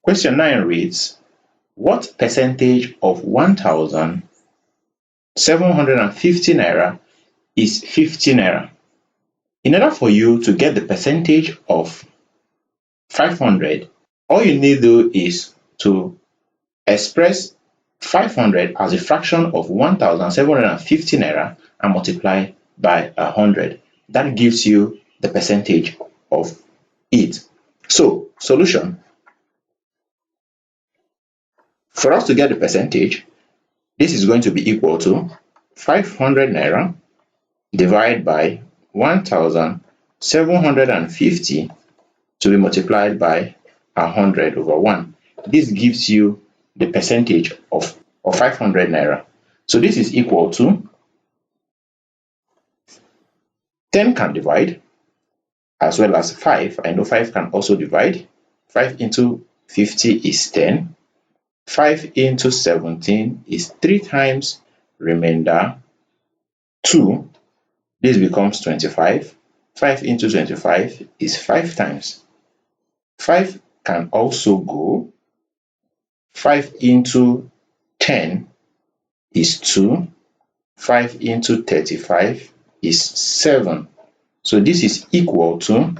Question 9 reads, what percentage of 1,750 naira is 50 naira? In order for you to get the percentage of 500, all you need to do is to express 500 as a fraction of 1,750 naira and multiply by 100. That gives you the percentage of it. So, solution. For us to get the percentage, this is going to be equal to 500 naira divided by 1,750 to be multiplied by 100 over 1. This gives you the percentage of 500 naira. So this is equal to 10 can divide as well as 5. I know 5 can also divide. 5 into 50 is 10. 5 into 17 is 3 times remainder 2. This becomes 25. 5 into 25 is 5 times. 5 can also go. 5 into 10 is 2. 5 into 35 is 7. So this is equal to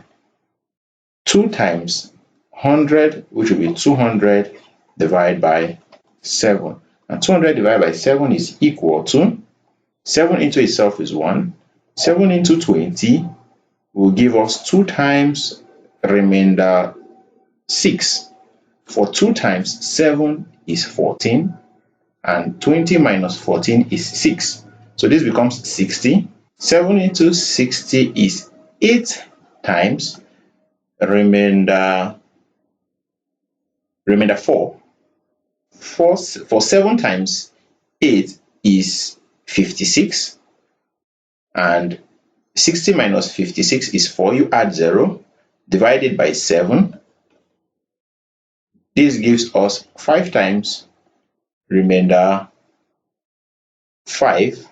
2 times 100, which will be 200 divided by 7. And 200 divided by 7 is equal to 7 into itself is 1. 7 into 20 will give us 2 times remainder 6. For 2 times 7 is 14, and 20 minus 14 is 6. So this becomes 60. 7 into 60 is 8 times remainder 4. For 7 times 8 is 56, and 60 minus 56 is 4. You add 0, divided by 7. This gives us 5 times remainder 5.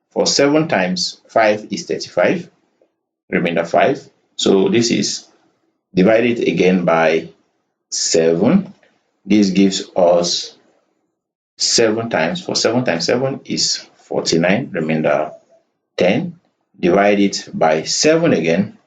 For 7 times 5 is 35, remainder 5. So this is divided again by 7. This gives us 7 times. For 7 times 7 is 49, remainder 10. Divide it by 7 again.